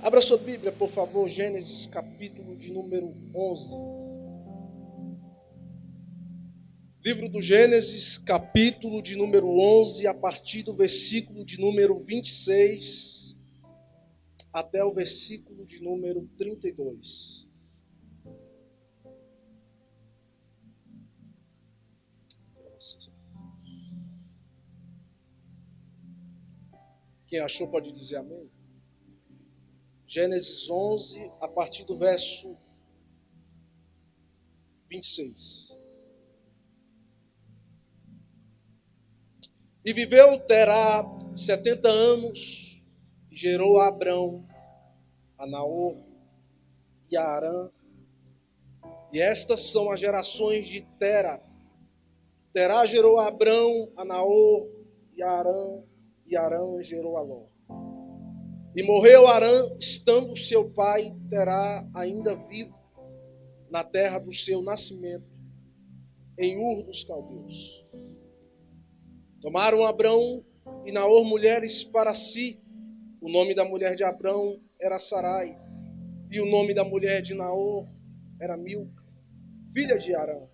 Abra sua Bíblia, por favor, Gênesis capítulo de número 11. Livro do Gênesis, capítulo de número 11, a partir do versículo de número 26 até o versículo de número 32. Quem achou pode dizer amém. Gênesis 11, a partir do verso 26. E viveu Terá 70 anos, e gerou a Abrão, a Naor e a Harã. E estas são as gerações de Terá. Terá gerou a Abrão, a Naor e a Harã, e Harã gerou a Ló. E morreu Harã, estando seu pai Terá ainda vivo, na terra do seu nascimento, em Ur dos Caldeus. Tomaram Abrão e Naor mulheres para si. O nome da mulher de Abrão era Sarai, e o nome da mulher de Naor era Milca, filha de Harã,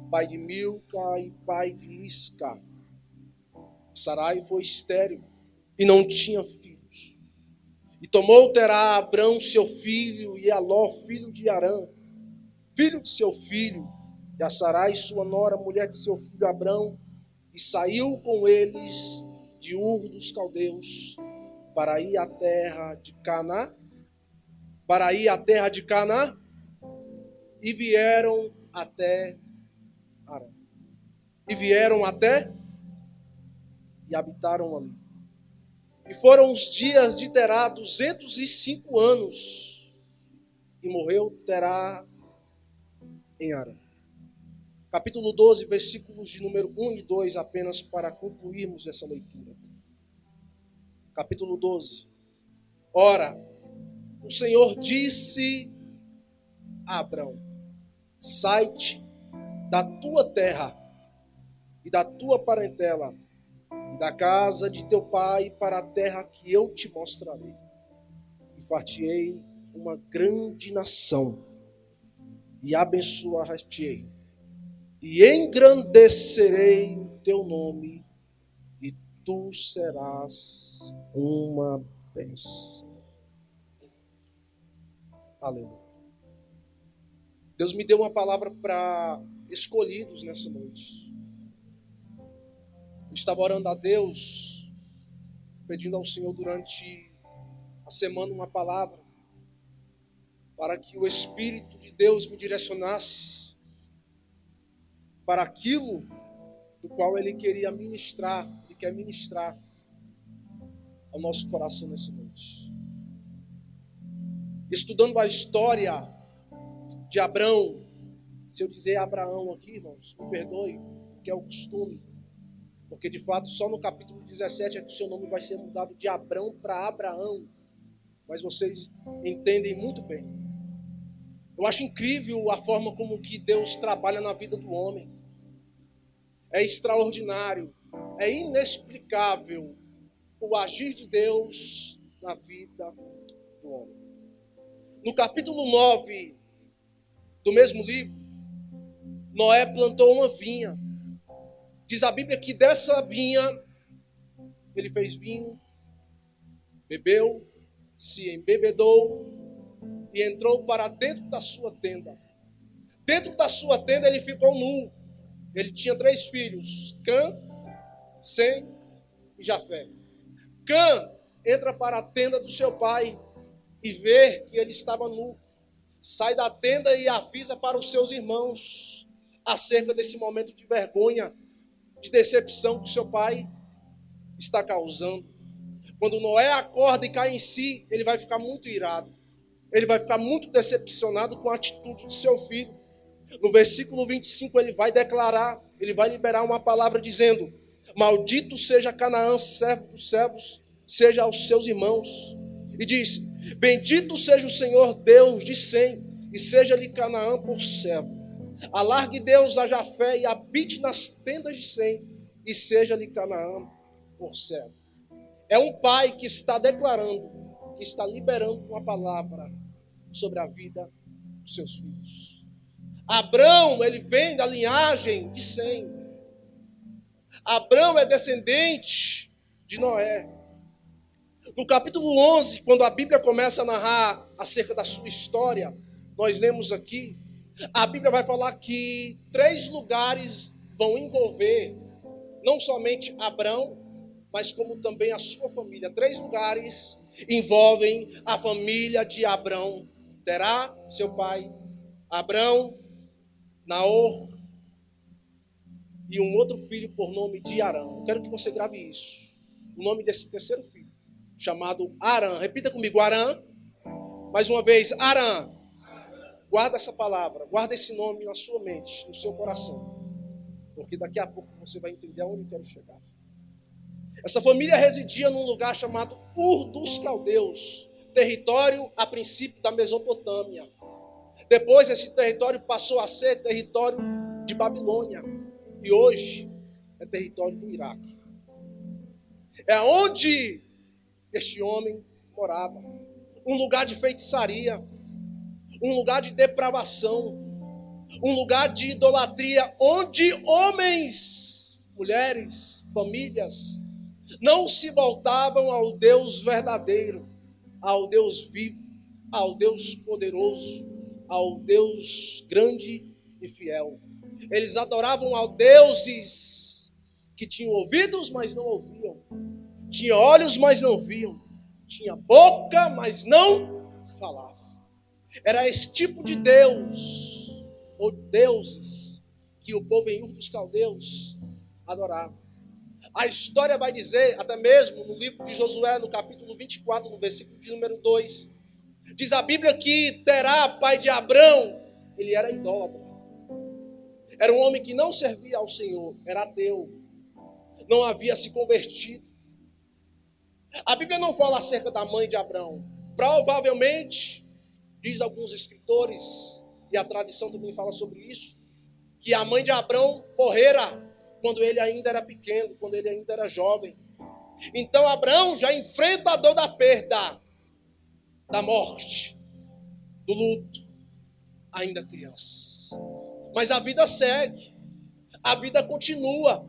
pai de Milca e pai de Isca. Sarai foi estéril e não tinha filhos. E tomou Terá Abrão seu filho e a Ló, filho de Harã, filho de seu filho, e a Sarai sua nora, mulher de seu filho Abrão, e saiu com eles de Ur dos Caldeus para ir à terra de Canaã, e vieram até Harã. E habitaram ali. E foram os dias de Terá 205 anos, e morreu Terá em Harã. Capítulo 12, versículos de número 1 e 2, apenas para concluirmos essa leitura. Capítulo 12. Ora, o Senhor disse a Abrão: sai-te da tua terra e da tua parentela e da casa de teu pai para a terra que eu te mostrarei. E far-te-ei uma grande nação e abençoar-te-ei. E engrandecerei o teu nome, e tu serás uma bênção. Aleluia. Deus me deu uma palavra para escolhidos nessa noite. Eu estava orando a Deus, pedindo ao Senhor durante a semana uma palavra, para que o Espírito de Deus me direcionasse para aquilo do qual Ele queria ministrar, e quer ministrar ao nosso coração nessa noite. Estudando a história de Abrão, se eu dizer Abraão aqui, irmãos, me perdoe, que é o costume, porque de fato só no capítulo 17 é que o seu nome vai ser mudado de Abrão para Abraão, mas vocês entendem muito bem. Eu acho incrível a forma como que Deus trabalha na vida do homem. É extraordinário, é inexplicável o agir de Deus na vida do homem. No capítulo 9 do mesmo livro, Noé plantou uma vinha. Diz a Bíblia que dessa vinha ele fez vinho, bebeu, se embebedou e entrou para dentro da sua tenda. Dentro da sua tenda ele ficou nu. Ele tinha 3 filhos, Cã, Sem e Jafé. Cã entra para a tenda do seu pai e vê que ele estava nu. Sai da tenda e avisa para os seus irmãos acerca desse momento de vergonha, de decepção que o seu pai está causando. Quando Noé acorda e cai em si, ele vai ficar muito irado. Ele vai ficar muito decepcionado com a atitude do seu filho. No versículo 25 ele vai declarar, ele vai liberar uma palavra dizendo: maldito seja Canaã, servo dos servos, seja aos seus irmãos. E diz: bendito seja o Senhor Deus de Sem, e seja-lhe Canaã por servo. Alargue Deus a Jafé e habite nas tendas de Sem, e seja-lhe Canaã por servo. É um pai que está declarando que está liberando uma palavra sobre a vida dos seus filhos. Abrão, ele vem da linhagem de Sem. Abrão é descendente de Noé. No capítulo 11, quando a Bíblia começa a narrar acerca da sua história, nós lemos aqui, a Bíblia vai falar que 3 lugares vão envolver não somente Abrão, mas como também a sua família. 3 lugares envolvem a família de Abrão. Terá, seu pai, Abrão, Naor e um outro filho por nome de Arã. Quero que você grave isso. O nome desse terceiro filho, chamado Arã. Repita comigo, Arã. Mais uma vez, Arã. Guarda essa palavra, guarda esse nome na sua mente, no seu coração. Porque daqui a pouco você vai entender aonde eu quero chegar. Essa família residia num lugar chamado Ur dos Caldeus, território a princípio da Mesopotâmia. Depois esse território passou a ser território de Babilônia. E hoje é território do Iraque. É onde este homem morava. Um lugar de feitiçaria. Um lugar de depravação. Um lugar de idolatria. Onde homens, mulheres, famílias não se voltavam ao Deus verdadeiro, ao Deus vivo, ao Deus poderoso, ao Deus grande e fiel. Eles adoravam a deuses que tinham ouvidos, mas não ouviam. Tinha olhos, mas não viam. Tinha boca, mas não falavam. Era esse tipo de Deus, ou deuses, que o povo em Ur dos Caldeus adorava. A história vai dizer, até mesmo no livro de Josué, no capítulo 24, no versículo de número 2, diz a Bíblia que Terá, pai de Abrão, ele era idólatra. Era um homem que não servia ao Senhor, era ateu, não havia se convertido. A Bíblia não fala acerca da mãe de Abrão. Provavelmente, diz alguns escritores, e a tradição também fala sobre isso, que a mãe de Abrão morrera quando ele ainda era pequeno, quando ele ainda era jovem. Então Abrão já enfrenta a dor da perda, da morte, do luto, ainda criança. Mas a vida segue, a vida continua.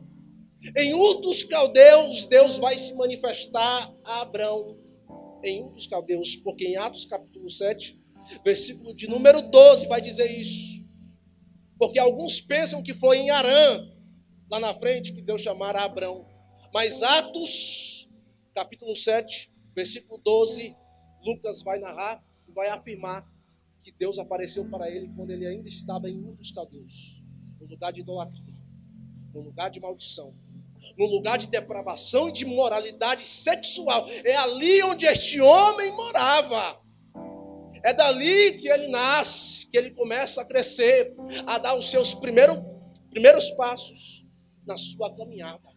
Em Ur dos Caldeus, Deus vai se manifestar a Abrão. Em Ur dos Caldeus, porque em Atos capítulo 7, versículo de número 12, vai dizer isso. Porque alguns pensam que foi em Harã, lá na frente, que Deus chamara Abrão. Mas Atos, capítulo 7, versículo 12, Lucas vai narrar e vai afirmar que Deus apareceu para ele quando ele ainda estava em Ur dos Caldeus, no lugar de idolatria, no lugar de maldição, no lugar de depravação e de moralidade sexual. É ali onde este homem morava. É dali que ele nasce, que ele começa a crescer, a dar os seus primeiros passos na sua caminhada.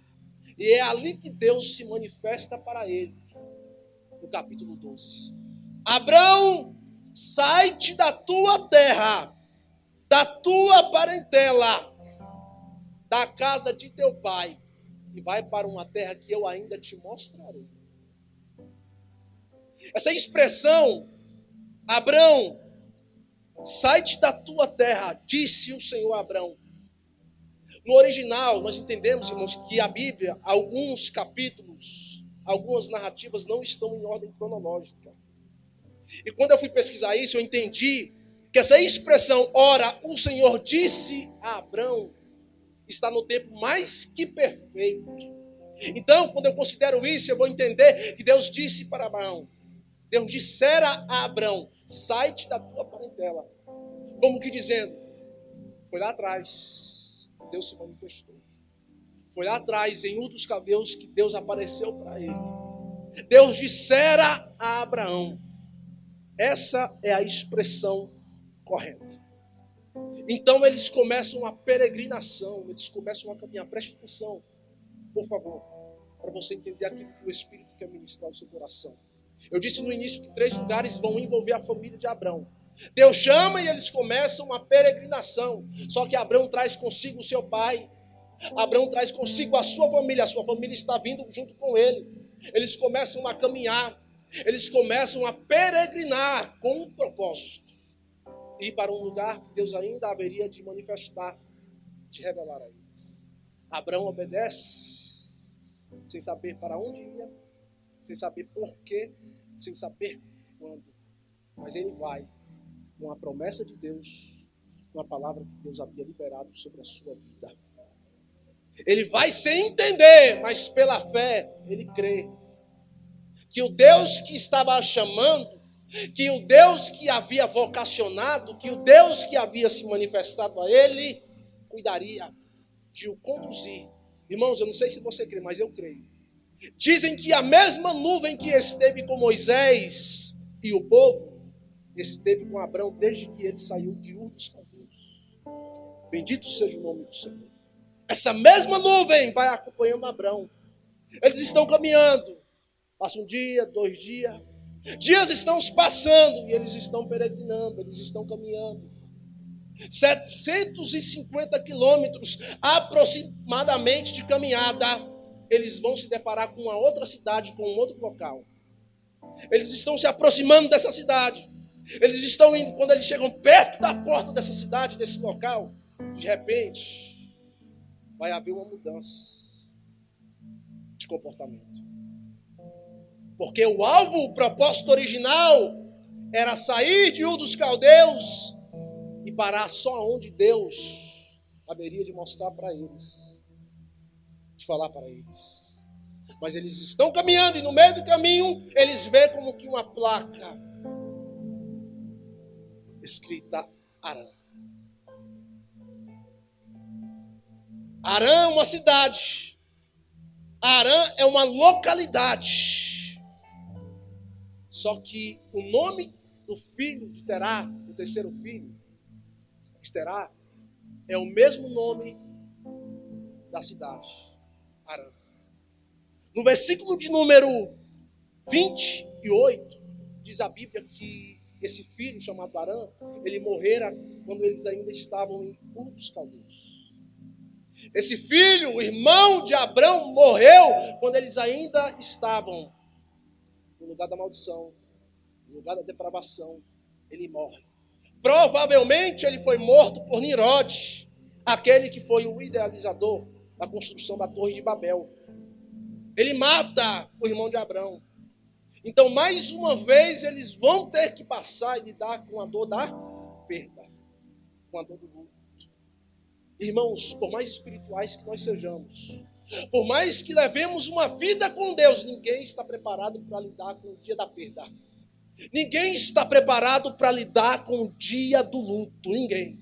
E é ali que Deus se manifesta para ele, no capítulo 12. Abrão, sai-te da tua terra, da tua parentela, da casa de teu pai, e vai para uma terra que eu ainda te mostrarei. Essa expressão, Abrão, sai-te da tua terra, disse o Senhor a Abrão. No original, nós entendemos, irmãos, que a Bíblia, alguns capítulos, algumas narrativas não estão em ordem cronológica. E quando eu fui pesquisar isso, eu entendi que essa expressão, ora, o Senhor disse a Abrão, está no tempo mais que perfeito. Então, quando eu considero isso, eu vou entender que Deus disse para Abraão, Deus dissera a Abrão, sai-te da tua parentela. Como que dizendo, foi lá atrás, Deus se manifestou. Foi lá atrás, em Ur dos Caldeus, que Deus apareceu para ele. Deus dissera a Abraão. Essa é a expressão correta. Então eles começam a peregrinação, eles começam a caminhar. Preste atenção, por favor, para você entender aquilo que o Espírito quer ministrar ao seu coração. Eu disse no início que 3 lugares vão envolver a família de Abrão. Deus chama e eles começam uma peregrinação. Só que Abrão traz consigo o seu pai. Abrão traz consigo a sua família está vindo junto com ele. Eles começam a caminhar. eles começam a peregrinar com um propósito. Ir para um lugar que Deus ainda haveria de manifestar, de revelar a eles. Abraão obedece, sem saber para onde ia, sem saber porquê, sem saber quando. Mas ele vai com a promessa de Deus, com a palavra que Deus havia liberado sobre a sua vida. Ele vai sem entender, mas pela fé ele crê que o Deus que estava chamando, que o Deus que havia vocacionado, que o Deus que havia se manifestado a ele, cuidaria de o conduzir. Irmãos, eu não sei se você crê, mas eu creio. Dizem que a mesma nuvem que esteve com Moisés e o povo, esteve com Abraão desde que ele saiu de Ur dos Caldeus. Bendito seja o nome do Senhor. Essa mesma nuvem vai acompanhando Abraão. Eles estão caminhando. Passa um dia, 2 dias. Dias estão se passando e eles estão peregrinando, eles estão caminhando. 750 quilômetros aproximadamente de caminhada. Eles vão se deparar com uma outra cidade, com um outro local. Eles estão se aproximando dessa cidade. Eles estão indo, quando eles chegam perto da porta dessa cidade, desse local, de repente, vai haver uma mudança de comportamento. Porque o alvo, o propósito original, era sair de Ur dos Caldeus e parar só onde Deus haveria de mostrar para eles, de falar para eles. Mas eles estão caminhando e no meio do caminho, eles veem como que uma placa escrita Harã. Harã é uma cidade. Harã é uma localidade. Só que o nome do filho de Terá, do terceiro filho, de Terá, é o mesmo nome da cidade, Harã. No versículo de número 28, diz a Bíblia que esse filho chamado Harã, ele morrera quando eles ainda estavam em Ur dos Caldeus. Esse filho, o irmão de Abraão, morreu quando eles ainda estavam no lugar da maldição, no lugar da depravação. Ele morre. Provavelmente ele foi morto por Nimrod, aquele que foi o idealizador da construção da Torre de Babel. Ele mata o irmão de Abraão. Então, mais uma vez, eles vão ter que passar e lidar com a dor da perda, com a dor do luto. Irmãos, por mais espirituais que nós sejamos, por mais que levemos uma vida com Deus, ninguém está preparado para lidar com o dia da perda. Ninguém está preparado para lidar com o dia do luto. Ninguém.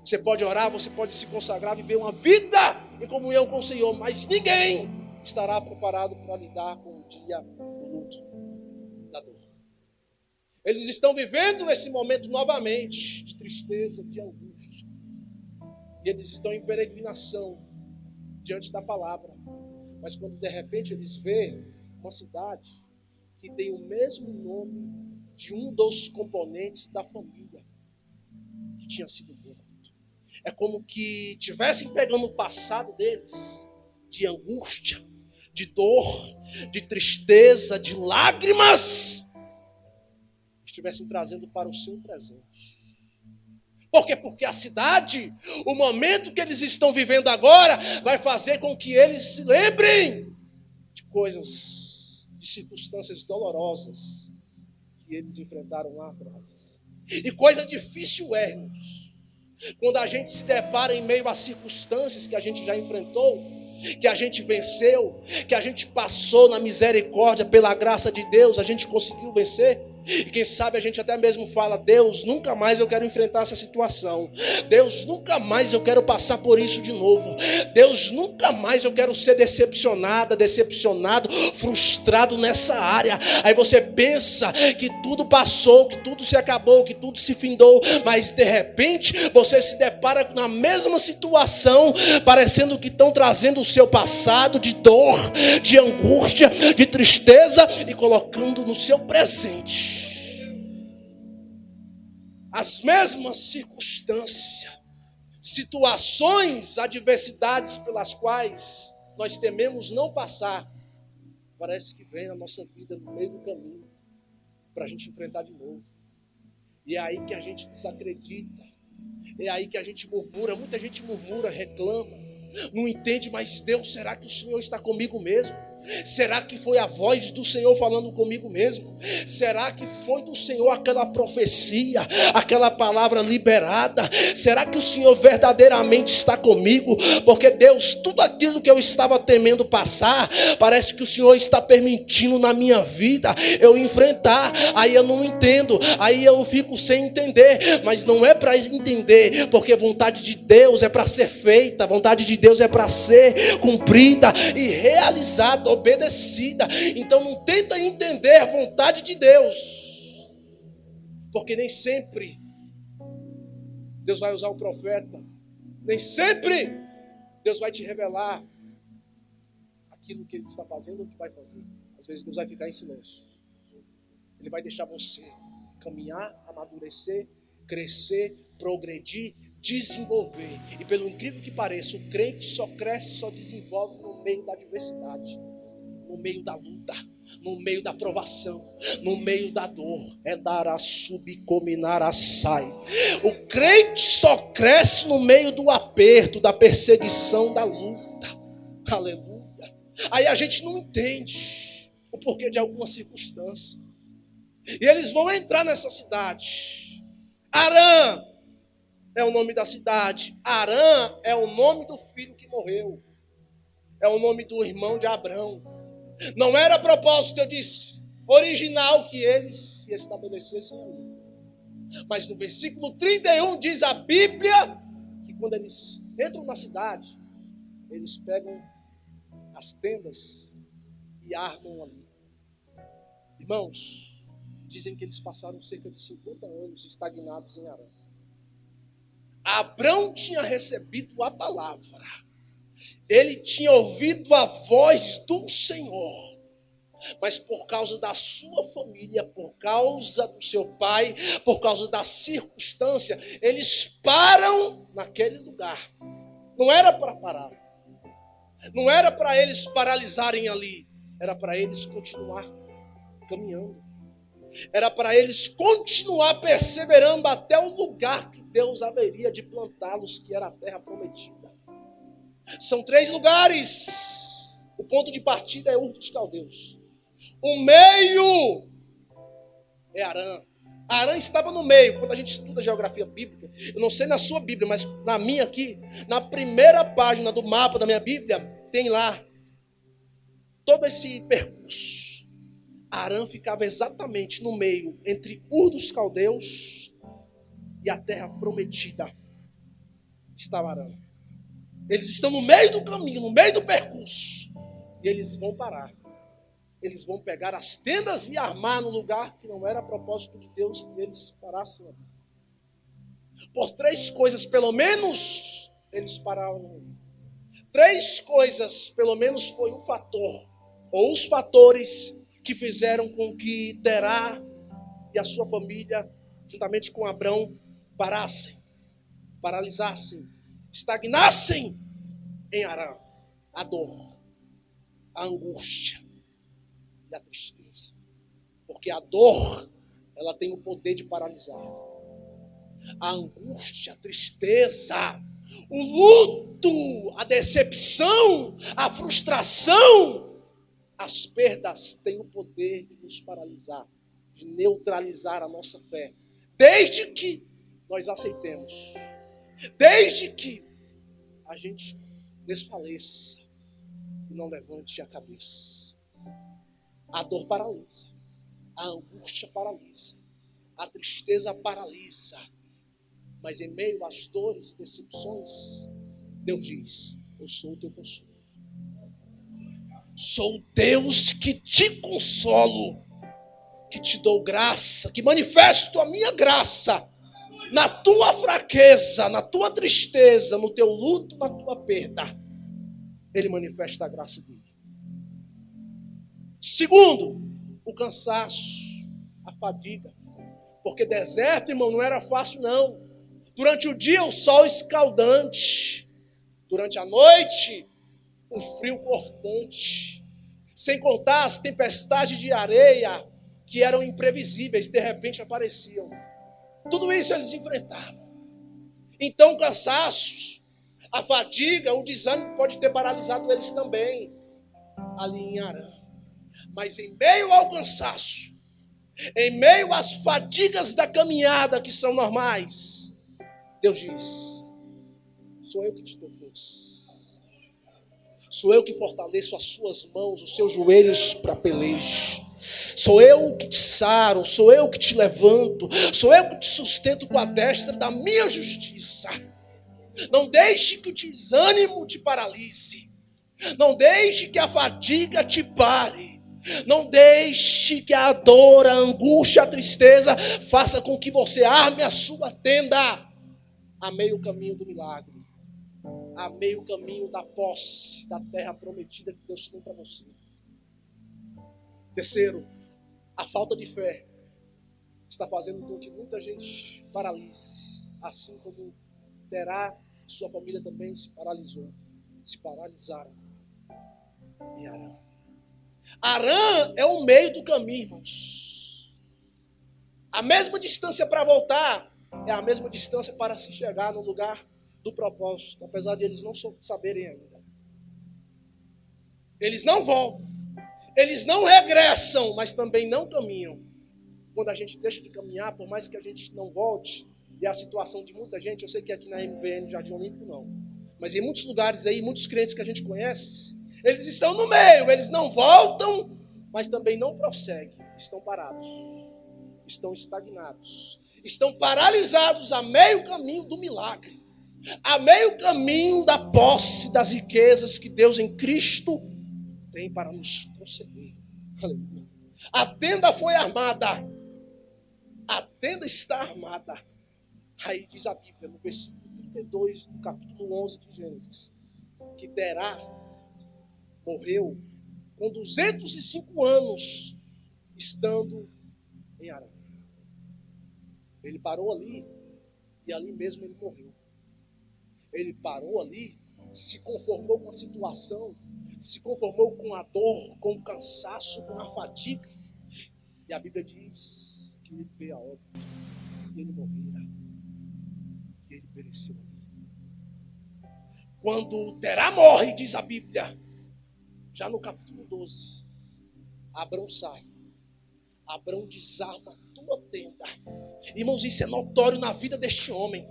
Você pode orar, você pode se consagrar, viver uma vida em comunhão com o Senhor, mas ninguém estará preparado para lidar com o dia do luto, da dor. Eles estão vivendo esse momento novamente de tristeza, de angústia. E eles estão em peregrinação diante da palavra. Mas quando de repente eles veem uma cidade que tem o mesmo nome de um dos componentes da família que tinha sido morto. É como que tivessem pegando o passado deles de angústia, de dor, de tristeza, de lágrimas, estivessem trazendo para o seu presente. Por quê? Porque a cidade, o momento que eles estão vivendo agora, vai fazer com que eles se lembrem de coisas, de circunstâncias dolorosas que eles enfrentaram lá atrás. E coisa difícil é, irmãos, quando a gente se depara em meio a circunstâncias que a gente já enfrentou, que a gente venceu, que a gente passou na misericórdia, pela graça de Deus, a gente conseguiu vencer. E quem sabe a gente até mesmo fala: Deus, nunca mais eu quero enfrentar essa situação. Deus, nunca mais eu quero passar por isso de novo. Deus, nunca mais eu quero ser decepcionado, frustrado nessa área. Aí você pensa que tudo passou, que tudo se acabou, que tudo se findou, mas de repente você se depara na mesma situação, parecendo que estão trazendo o seu passado de dor, de angústia, de tristeza e colocando no seu presente as mesmas circunstâncias, situações, adversidades pelas quais nós tememos não passar, parece que vem na nossa vida no meio do caminho para a gente enfrentar de novo. E é aí que a gente desacredita. É aí que a gente murmura. Muita gente murmura, reclama, não entende, mas Deus, será que o Senhor está comigo mesmo? Será que foi a voz do Senhor falando comigo mesmo? Será que foi do Senhor aquela profecia, aquela palavra liberada? Será que o Senhor verdadeiramente está comigo? Porque Deus, tudo aquilo que eu estava temendo passar, parece que o Senhor está permitindo na minha vida eu enfrentar. Aí eu não entendo, aí eu fico sem entender. Mas não é para entender, porque vontade de Deus é para ser feita, vontade de Deus é para ser cumprida e realizada, obedecida. Então não tenta entender a vontade de Deus, porque nem sempre Deus vai usar o profeta, nem sempre Deus vai te revelar aquilo que Ele está fazendo ou que vai fazer. Às vezes Deus vai ficar em silêncio. Ele vai deixar você caminhar, amadurecer, crescer, progredir, desenvolver. E pelo incrível que pareça, o crente só cresce, só desenvolve no meio da adversidade, no meio da luta, no meio da provação, no meio da dor. É dar a subcominar a sai. O crente só cresce no meio do aperto, da perseguição, da luta. Aleluia. Aí a gente não entende o porquê de alguma circunstância. E eles vão entrar nessa cidade. Arã é o nome da cidade. Arã é o nome do filho que morreu. É o nome do irmão de Abrão. Não era propósito, eu disse, original que eles se estabelecessem ali. Mas no versículo 31 diz a Bíblia que quando eles entram na cidade, eles pegam as tendas e armam ali. Irmãos, dizem que eles passaram cerca de 50 anos estagnados em Arã. Abrão tinha recebido a palavra. Ele tinha ouvido a voz do Senhor, mas por causa da sua família, por causa do seu pai, por causa da circunstância, eles param naquele lugar. Não era para parar, não era para eles paralisarem ali, era para eles continuar caminhando, era para eles continuar perseverando até o lugar que Deus haveria de plantá-los, que era a terra prometida. São 3 lugares. O ponto de partida é Ur dos Caldeus. O meio é Arã. Arã estava no meio. Quando a gente estuda geografia bíblica, eu não sei na sua Bíblia, mas na minha aqui, na primeira página do mapa da minha Bíblia, tem lá todo esse percurso. Arã ficava exatamente no meio entre Ur dos Caldeus e a terra prometida. Estava Arã. Eles estão no meio do caminho, no meio do percurso. E eles vão parar. Eles vão pegar as tendas e armar no lugar que não era propósito de Deus que eles parassem ali. Por 3 coisas, pelo menos, eles pararam ali. 3 coisas, pelo menos, foi o fator, ou os fatores que fizeram com que Terá e a sua família, juntamente com Abrão, parassem, paralisassem, estagnassem em Arã. A dor, a angústia e a tristeza. Porque a dor, ela tem o poder de paralisar. A angústia, a tristeza, o luto, a decepção, a frustração, as perdas têm o poder de nos paralisar, de neutralizar a nossa fé. Desde que nós aceitemos, desde que a gente desfaleça e não levante a cabeça. A dor paralisa, a angústia paralisa, a tristeza paralisa. Mas em meio às dores e decepções, Deus diz: eu sou o teu consolo. Sou o Deus que te consolo, que te dou graça, que manifesto a minha graça na tua fraqueza, na tua tristeza, no teu luto, na tua perda. Ele manifesta a graça dele. Segundo, o cansaço, a fadiga. Porque deserto, irmão, não era fácil não. Durante o dia o sol escaldante, durante a noite o frio cortante. Sem contar as tempestades de areia que eram imprevisíveis, de repente apareciam. Tudo isso eles enfrentavam. Então o cansaço, a fadiga, o desânimo pode ter paralisado eles também, ali em Arã. Mas em meio ao cansaço, em meio às fadigas da caminhada que são normais, Deus diz: sou eu que te dou força. Sou eu que fortaleço as suas mãos, os seus joelhos para peleja. Sou eu que te saro, sou eu que te levanto, sou eu que te sustento com a destra da minha justiça. Não deixe que o desânimo te paralise. Não deixe que a fadiga te pare. Não deixe que a dor, a angústia, a tristeza faça com que você arme a sua tenda a meio caminho do milagre, a meio caminho da posse da terra prometida que Deus tem para você. Terceiro, a falta de fé está fazendo com que muita gente paralise, assim como Terá e sua família também se paralisaram em Arã. Arã é o meio do caminho, irmãos. A mesma distância para voltar é a mesma distância para se chegar no lugar do propósito, apesar de eles não saberem ainda. Eles não voltam, eles não regressam, mas também não caminham. Quando a gente deixa de caminhar, por mais que a gente não volte, e a situação de muita gente, eu sei que aqui na MVN Jardim Olímpico não, mas em muitos lugares aí, muitos crentes que a gente conhece, eles estão no meio, eles não voltam, mas também não prosseguem, estão parados, estão estagnados, estão paralisados a meio caminho do milagre, a meio caminho da posse das riquezas que Deus em Cristo tem para nos conceder. Aleluia. A tenda foi armada, a tenda está armada. Aí diz a Bíblia, no versículo 32 do capítulo 11 de Gênesis, que Terá morreu com 205 anos, estando em Arã. Ele parou ali, e ali mesmo ele morreu. Ele parou ali, se conformou com a situação, se conformou com a dor, com o cansaço, com a fadiga. E a Bíblia diz que ele veio a óbito, que ele morrera, que ele pereceu ali. Quando Terá morre, diz a Bíblia, já no capítulo 12, Abrão sai. Abrão desarma a tua tenda. Irmãos, isso é notório na vida deste homem.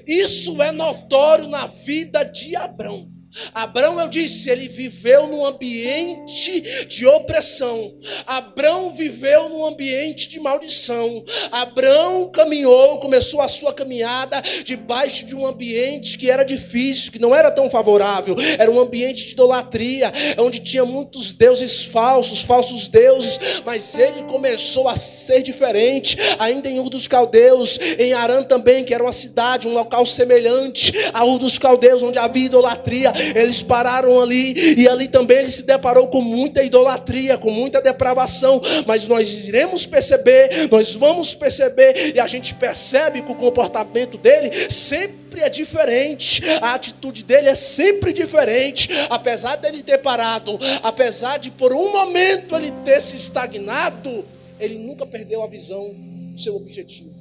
Isso é notório na vida de Abrão. Abrão, eu disse, ele viveu num ambiente de opressão. Abrão viveu num ambiente de maldição. Abrão caminhou, começou a sua caminhada debaixo de um ambiente que era difícil, que não era tão favorável. Era um ambiente de idolatria, onde tinha muitos deuses falsos deuses. Mas ele começou a ser diferente, ainda em Ur dos Caldeus, em Arã também, que era uma cidade, um local semelhante a Ur dos Caldeus, onde havia idolatria. Eles pararam ali, e ali também ele se deparou com muita idolatria, com muita depravação. Mas nós iremos perceber, nós vamos perceber, e a gente percebe que o comportamento dele sempre é diferente, a atitude dele é sempre diferente. Apesar dele ter parado, apesar de por um momento ele ter se estagnado, ele nunca perdeu a visão do seu objetivo,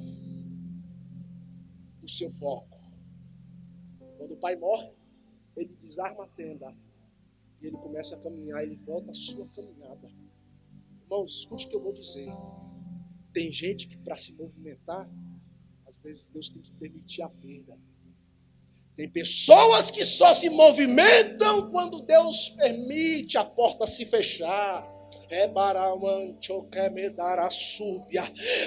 do seu foco. Quando o pai morre, ele desarma a tenda e ele começa a caminhar, ele volta à sua caminhada. Irmãos, escute o que eu vou dizer. Tem gente que para se movimentar, às vezes Deus tem que permitir a perda. Tem pessoas que só se movimentam quando Deus permite a porta se fechar.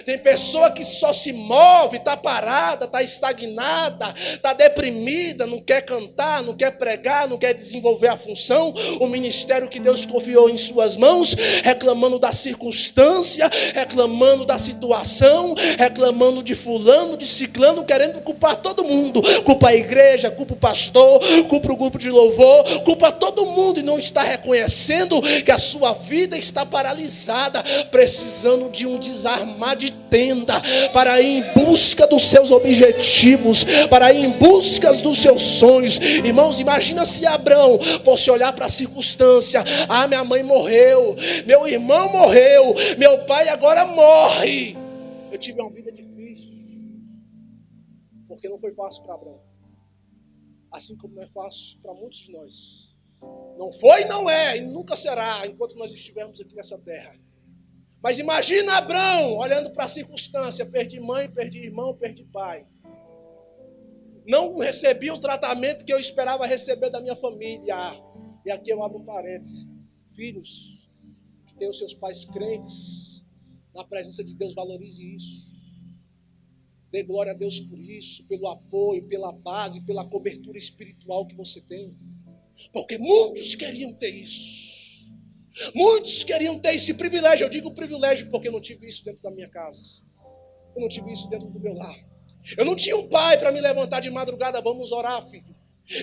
Tem pessoa que só se move, está parada, está estagnada, está deprimida, não quer cantar, não quer pregar, não quer desenvolver a função, o ministério que Deus confiou em suas mãos, reclamando da circunstância, reclamando da situação, reclamando de fulano, de ciclano, querendo culpar todo mundo. Culpa a igreja, culpa o pastor, culpa o grupo de louvor, culpa todo mundo, e não está reconhecendo que a sua vida está está paralisada, precisando de um desarmar de tenda, para ir em busca dos seus objetivos, para ir em busca dos seus sonhos. Irmãos, imagina se Abraão fosse olhar para a circunstância: ah, minha mãe morreu, meu irmão morreu, meu pai agora morre. Eu tive uma vida difícil, porque não foi fácil para Abraão, assim como não é fácil para muitos de nós. Não foi, não é e nunca será enquanto nós estivermos aqui nessa terra. Mas imagina Abraão olhando para a circunstância: perdi mãe, perdi irmão, perdi pai. Não recebi o tratamento que eu esperava receber da minha família. E aqui eu abro um parênteses: filhos que têm os seus pais crentes, na presença de Deus, valorize isso. Dê glória a Deus por isso, pelo apoio, pela base, pela cobertura espiritual que você tem. Porque muitos queriam ter isso. Muitos queriam ter esse privilégio. Eu digo privilégio porque eu não tive isso dentro da minha casa. Eu não tive isso dentro do meu lar. Eu não tinha um pai para me levantar de madrugada: vamos orar, filho.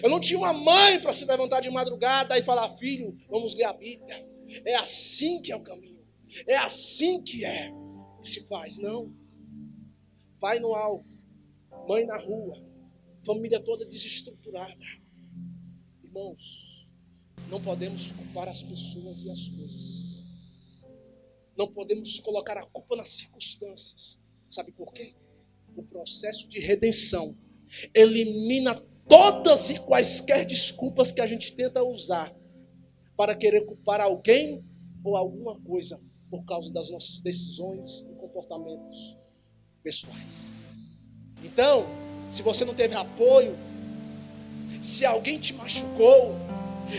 Eu não tinha uma mãe para se levantar de madrugada e falar: filho, vamos ler a Bíblia. É assim que é o caminho. É assim que se faz. Não. Pai no alto, mãe na rua, família toda desestruturada. Irmãos, não podemos culpar as pessoas e as coisas. Não podemos colocar a culpa nas circunstâncias. Sabe por quê? O processo de redenção elimina todas e quaisquer desculpas que a gente tenta usar para querer culpar alguém ou alguma coisa por causa das nossas decisões e comportamentos pessoais. Então, se você não teve apoio, se alguém te machucou,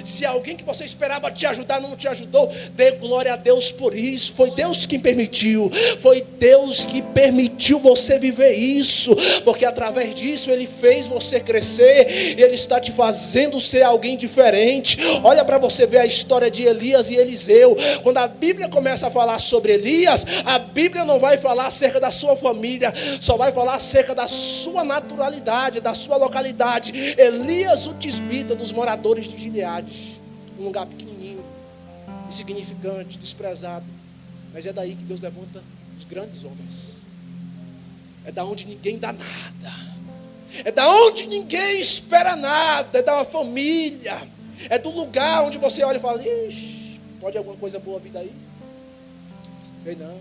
se alguém que você esperava te ajudar não te ajudou, dê glória a Deus por isso. Foi Deus que permitiu. Foi Deus que permitiu você viver isso, porque através disso Ele fez você crescer, e Ele está te fazendo ser alguém diferente. Olha para você ver a história de Elias e Eliseu. Quando a Bíblia começa a falar sobre Elias, a Bíblia não vai falar acerca da sua família, só vai falar acerca da sua naturalidade, da sua localidade. Elias, o tisbita, dos moradores de Gileade. Um lugar pequenininho, insignificante, desprezado. Mas é daí que Deus levanta os grandes homens. É da onde ninguém dá nada. É da onde ninguém espera nada. É da uma família. É do lugar onde você olha e fala: ixi, pode alguma coisa boa vir daí? Bem, não.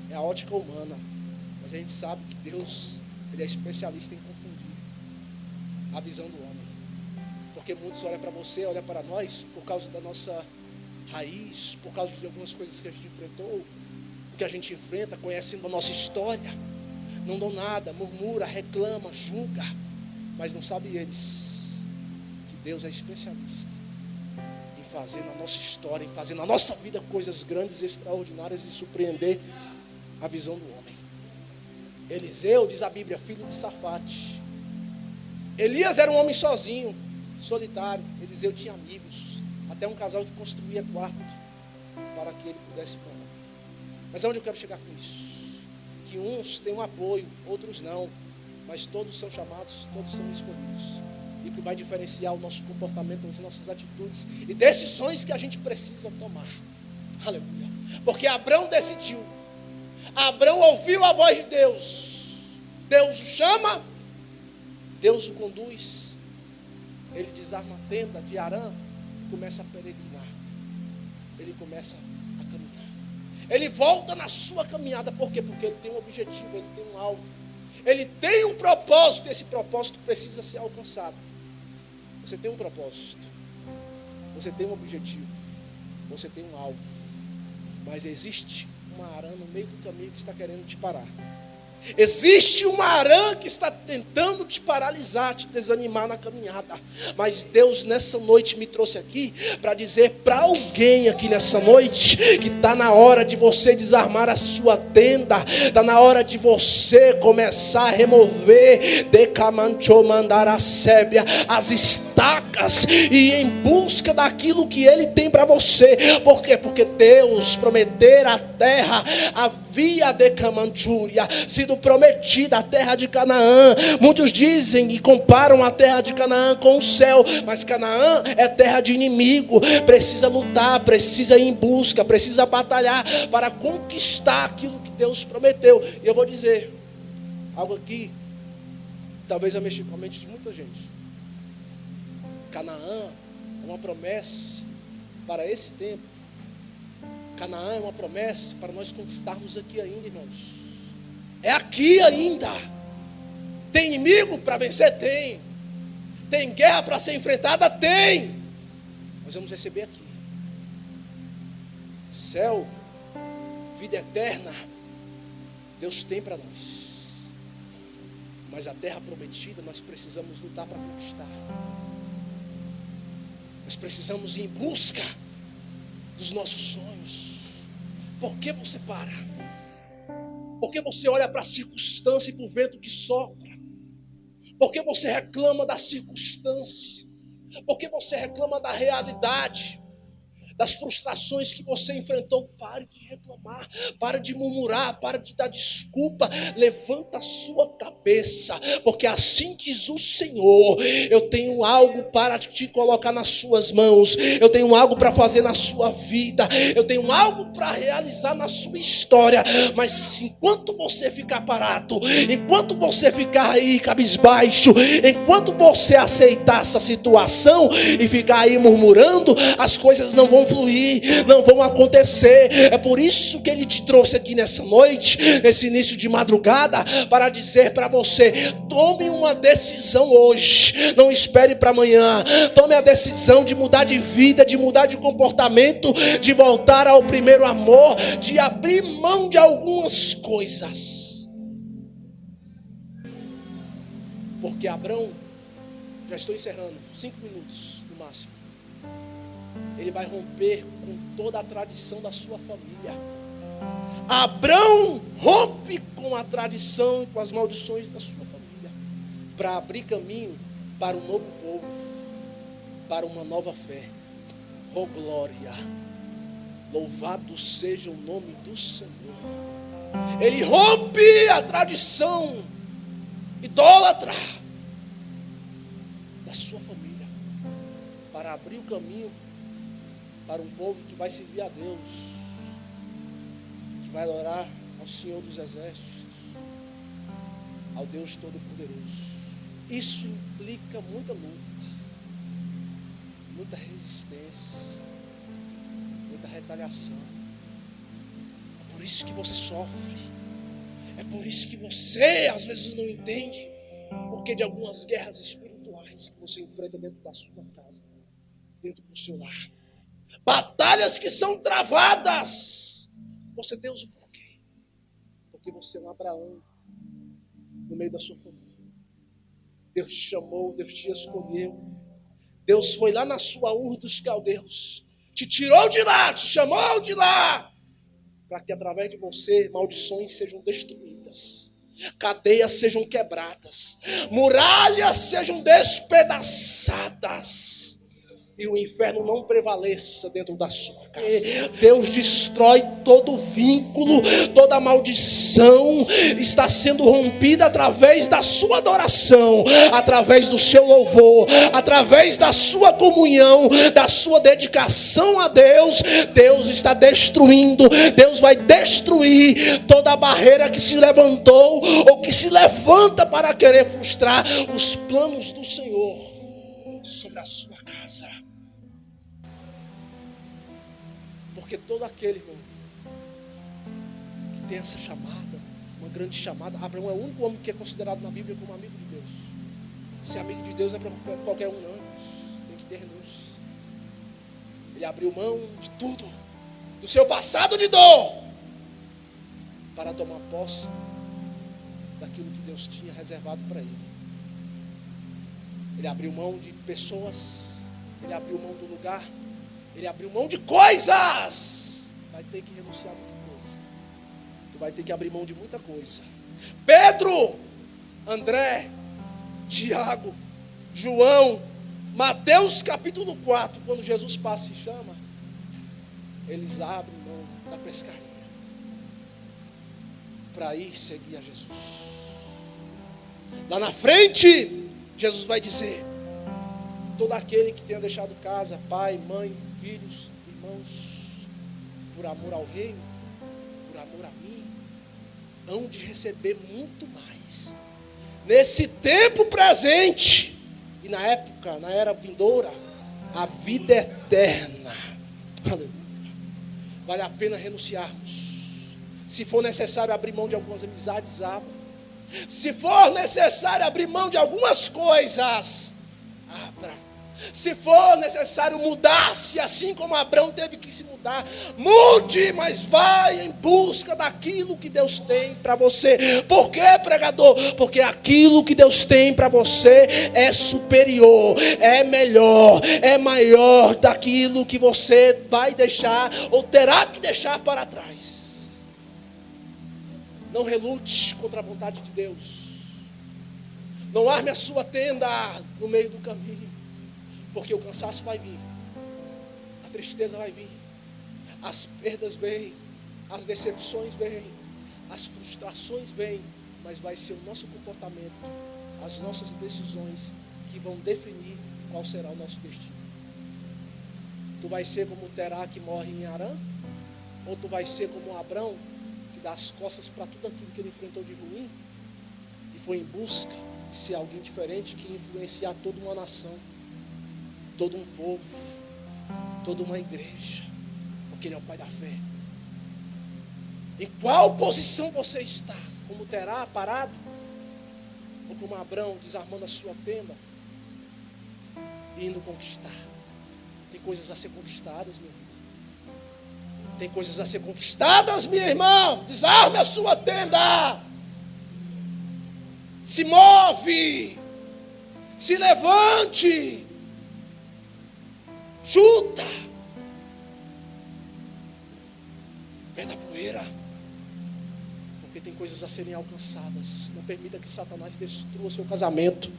É a ótica humana. Mas a gente sabe que Deus, Ele é especialista em confundir a visão do homem. Porque muitos olham para você, olham para nós, por causa da nossa raiz, por causa de algumas coisas que a gente enfrentou, o que a gente enfrenta, conhecendo a nossa história. Não dão nada, murmura, reclama, julga. Mas não sabem eles que Deus é especialista em fazer na nossa história, em fazer na nossa vida coisas grandes, extraordinárias e surpreender a visão do homem. Eliseu, diz a Bíblia, filho de Safate. Elias era um homem sozinho, solitário. Eliseu tinha amigos, até um casal que construía quarto para que ele pudesse morar. Mas aonde eu quero chegar com isso? Que uns têm um apoio, outros não, mas todos são chamados, todos são escolhidos. E que vai diferenciar o nosso comportamento, as nossas atitudes e decisões que a gente precisa tomar. Aleluia. Porque Abraão decidiu. Abraão ouviu a voz de Deus. Deus o chama, Deus o conduz. Ele desarma a tenda de Arã e começa a peregrinar. Ele começa a caminhar. Ele volta na sua caminhada. Por quê? Porque ele tem um objetivo, ele tem um alvo. Ele tem um propósito. Esse propósito precisa ser alcançado. Você tem um propósito. Você tem um objetivo. Você tem um alvo. Mas existe uma Arã no meio do caminho que está querendo te parar. Existe uma Arã que está tentando te paralisar, te desanimar na caminhada. Mas Deus nessa noite me trouxe aqui para dizer para alguém aqui nessa noite que está na hora de você desarmar a sua tenda. Está na hora de você começar a remover as estacas e ir em busca daquilo que Ele tem para você. Por quê? Porque Deus prometeu a terra, a via de Camantúria, sido prometida a terra de Canaã. Muitos dizem e comparam a terra de Canaã com o céu, mas Canaã é terra de inimigo. Precisa lutar, precisa ir em busca, precisa batalhar para conquistar aquilo que Deus prometeu. E eu vou dizer algo aqui, talvez vai mexer com a mente de muita gente. Canaã é uma promessa para esse tempo. Canaã é uma promessa para nós conquistarmos aqui ainda, irmãos. É aqui ainda. Tem inimigo para vencer? Tem. Tem guerra para ser enfrentada? Tem. Nós vamos receber aqui. Céu, vida eterna, Deus tem para nós. Mas a terra prometida nós precisamos lutar para conquistar. Nós precisamos ir em busca dos nossos sonhos. Por que você para? Por que você olha para a circunstância e para o vento que sopra? Por que você reclama da circunstância? Por que você reclama da realidade? Das frustrações que você enfrentou? Pare de reclamar, pare de murmurar, pare de dar desculpa. Levanta a sua cabeça, porque assim diz o Senhor: eu tenho algo para te colocar nas suas mãos, eu tenho algo para fazer na sua vida, eu tenho algo para realizar na sua história. Mas enquanto você ficar parado, enquanto você ficar aí cabisbaixo, enquanto você aceitar essa situação e ficar aí murmurando, as coisas não vão fluir, não vão acontecer. É por isso que Ele te trouxe aqui nessa noite, nesse início de madrugada, para dizer para você: tome uma decisão hoje, não espere para amanhã. Tome a decisão de mudar de vida, de mudar de comportamento, de voltar ao primeiro amor, de abrir mão de algumas coisas. Porque Abrão, já estou encerrando, 5 minutos no máximo, ele vai romper com toda a tradição da sua família. Abrão rompe com a tradição e com as maldições da sua família, para abrir caminho para um novo povo, para uma nova fé. Oh glória, louvado seja o nome do Senhor. Ele rompe a tradição idólatra da sua família, para abrir o caminho para um povo que vai servir a Deus, que vai adorar ao Senhor dos Exércitos, ao Deus Todo-Poderoso. Isso implica muita luta, muita resistência, muita retaliação. É por isso que você sofre, é por isso que você às vezes não entende porque de algumas guerras espirituais que você enfrenta dentro da sua casa, dentro do seu lar. Batalhas que são travadas. Você, Deus, o porquê? Porque você é um Abraão no meio da sua família. Deus te chamou, Deus te escolheu. Deus foi lá na sua Ur dos Caldeus, te tirou de lá, te chamou de lá, para que através de você maldições sejam destruídas, cadeias sejam quebradas, muralhas sejam despedaçadas, e o inferno não prevaleça dentro da sua casa. Deus destrói todo vínculo, toda maldição está sendo rompida através da sua adoração, através do seu louvor, através da sua comunhão, da sua dedicação a Deus. Deus está destruindo, Deus vai destruir toda a barreira que se levantou ou que se levanta para querer frustrar os planos do Senhor sobre a sua casa. Porque todo aquele, irmão, que tem essa chamada, uma grande chamada, Abraão é o único homem que é considerado na Bíblia como amigo de Deus. Ser amigo de Deus não é para qualquer um, não. Tem que ter renúncia. Ele abriu mão de tudo, do seu passado de dor, para tomar posse daquilo que Deus tinha reservado para ele. Ele abriu mão de pessoas, ele abriu mão do lugar, ele abriu mão de coisas. Vai ter que renunciar a muita coisa. Tu vai ter que abrir mão de muita coisa. Pedro, André, Tiago, João, Mateus capítulo 4, quando Jesus passa e chama, eles abrem mão da pescaria. para ir seguir a Jesus. Lá na frente, Jesus vai dizer: todo aquele que tenha deixado casa, pai, mãe, filhos, irmãos, por amor ao reino, por amor a mim, hão de receber muito mais. Nesse tempo presente e na época, na era vindoura, a vida eterna. Aleluia. Vale a pena renunciarmos. Se for necessário abrir mão de algumas amizades, abra. Se for necessário abrir mão de algumas coisas, abra. Se for necessário mudar-se, assim como Abraão teve que se mudar, mude, mas vai em busca daquilo que Deus tem para você. Por quê, pregador? Porque aquilo que Deus tem para você é superior, é melhor, é maior daquilo que você vai deixar ou terá que deixar para trás. Não relute contra a vontade de Deus. Não arme a sua tenda no meio do caminho. Porque o cansaço vai vir, a tristeza vai vir, as perdas vêm, as decepções vêm, as frustrações vêm, mas vai ser o nosso comportamento, as nossas decisões que vão definir qual será o nosso destino. Tu vai ser como Terá que morre em Harã, ou tu vai ser como Abrão que dá as costas para tudo aquilo que ele enfrentou de ruim e foi em busca de ser alguém diferente que influenciar toda uma nação, todo um povo, toda uma igreja, porque Ele é o Pai da fé. Em qual posição você está? Como Terá parado? Ou como Abrão desarmando a sua tenda e indo conquistar? Tem coisas a ser conquistadas, meu irmão. Tem coisas a ser conquistadas, minha irmã. Desarme a sua tenda. Se move. Se levante. Chuta. Pé na poeira. Porque tem coisas a serem alcançadas. Não permita que Satanás destrua seu casamento.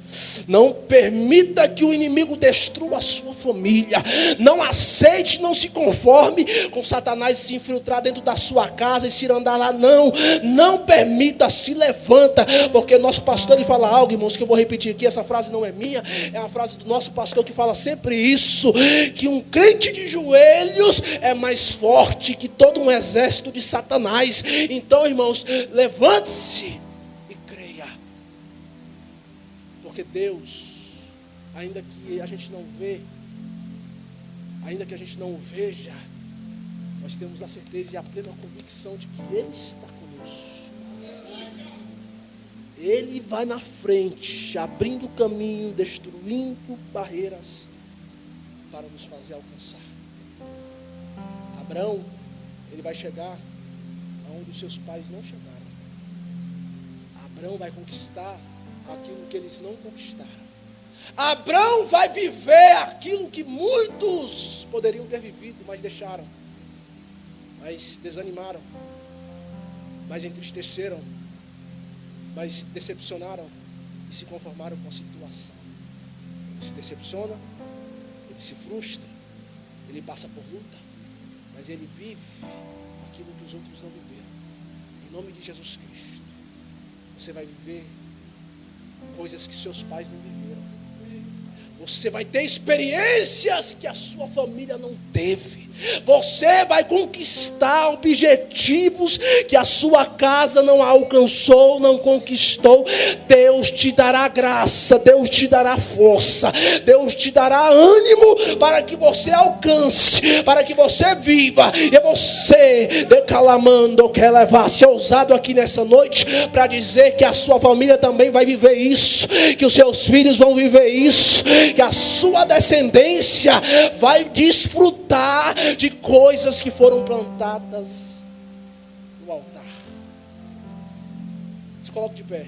Não permita que o inimigo destrua a sua família. Não aceite, não se conforme com Satanás se infiltrar dentro da sua casa e se andar lá. Não permita, se levanta. Porque nosso pastor ele fala algo, irmãos, que eu vou repetir aqui. Essa frase não é minha, é uma frase do nosso pastor que fala sempre isso: que um crente de joelhos é mais forte que todo um exército de Satanás. Então, irmãos, levante-se e creia. Porque Deus, ainda que a gente não vê, ainda que a gente não o veja, nós temos a certeza e a plena convicção de que Ele está conosco. Ele vai na frente, abrindo caminho, destruindo barreiras para nos fazer alcançar. Abraão, ele vai chegar aonde os seus pais não chegaram. Abraão vai conquistar aquilo que eles não conquistaram. Abraão vai viver aquilo que muitos poderiam ter vivido, mas deixaram, mas desanimaram, mas entristeceram, mas decepcionaram e se conformaram com a situação. Ele se decepciona, ele se frustra, ele passa por luta, mas ele vive aquilo que os outros não viveram. Em nome de Jesus Cristo, você vai viver coisas que seus pais não viveram. Você vai ter experiências que a sua família não teve. Você vai conquistar objetivos que a sua casa não alcançou, não conquistou. Deus te dará graça, Deus te dará força, Deus te dará ânimo para que você alcance, para que você viva. E você, declamando, quer levar-se ousado aqui nessa noite para dizer que a sua família também vai viver isso, que os seus filhos vão viver isso, que a sua descendência vai desfrutar de coisas que foram plantadas no altar. Se coloque de pé.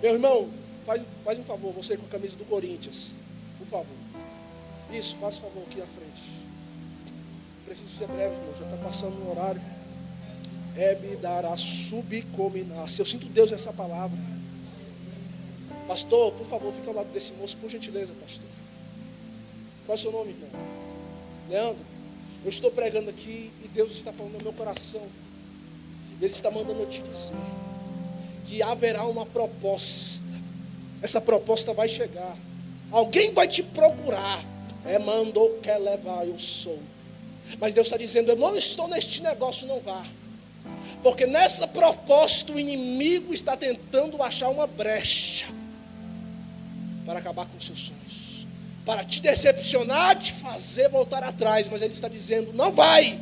Meu irmão, faz um favor, você com a camisa do Corinthians, por favor. Isso, faça um favor aqui na frente. Preciso ser breve, irmão, já está passando no horário. Ebidará subcominasse. Eu sinto Deus nessa palavra. Pastor, por favor, fica ao lado desse moço, por gentileza, pastor. Qual é o seu nome, irmão? Leandro, eu estou pregando aqui e Deus está falando no meu coração. Ele está mandando eu te dizer que haverá uma proposta. Essa proposta vai chegar. Alguém vai te procurar. Mandou quer levar, eu sou. Mas Deus está dizendo, eu não estou neste negócio, não vá. Porque nessa proposta o inimigo está tentando achar uma brecha para acabar com seus sonhos, para te decepcionar, te fazer voltar atrás. Mas ele está dizendo, não vai.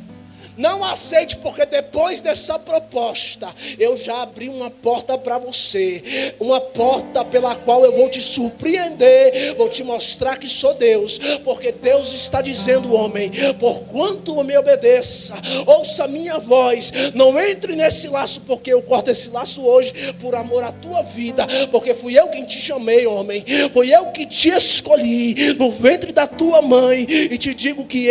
Não aceite, porque depois dessa proposta, eu já abri uma porta para você. Uma porta pela qual eu vou te surpreender. Vou te mostrar que sou Deus. Porque Deus está dizendo, homem, porquanto me obedeça, ouça a minha voz. Não entre nesse laço, porque eu corto esse laço hoje por amor à tua vida. Porque fui eu quem te chamei, homem. Fui eu que te escolhi no ventre da tua mãe. E te digo que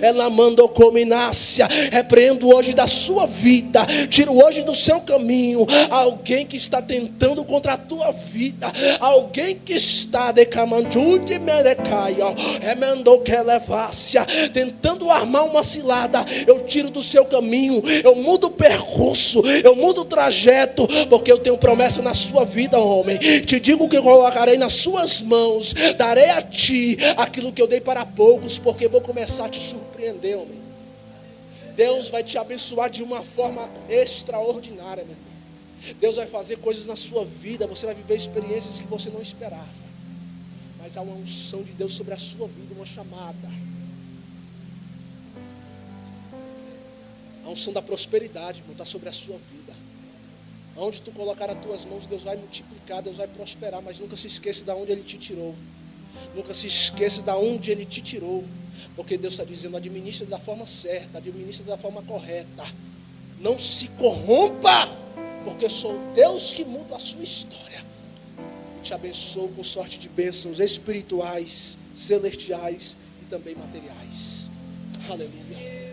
ela mandou cominácia. Repreendo hoje da sua vida, tiro hoje do seu caminho alguém que está tentando contra a tua vida, alguém que está tentando armar uma cilada. Eu tiro do seu caminho, eu mudo o percurso, eu mudo o trajeto, porque eu tenho promessa na sua vida, homem. Te digo que eu colocarei nas suas mãos, darei a ti aquilo que eu dei para poucos, porque vou começar a te surpreender, homem. Deus vai te abençoar de uma forma extraordinária, meu irmão. Deus vai fazer coisas na sua vida. Você vai viver experiências que você não esperava. Mas há uma unção de Deus sobre a sua vida, uma chamada. A unção da prosperidade, irmão, está sobre a sua vida. Onde tu colocar as tuas mãos, Deus vai multiplicar, Deus vai prosperar. Mas nunca se esqueça de onde Ele te tirou. Nunca se esqueça de onde Ele te tirou. Porque Deus está dizendo, administra da forma certa, administra da forma correta. Não se corrompa, porque eu sou Deus que muda a sua história. E te abençoo com sorte de bênçãos espirituais, celestiais e também materiais. Aleluia.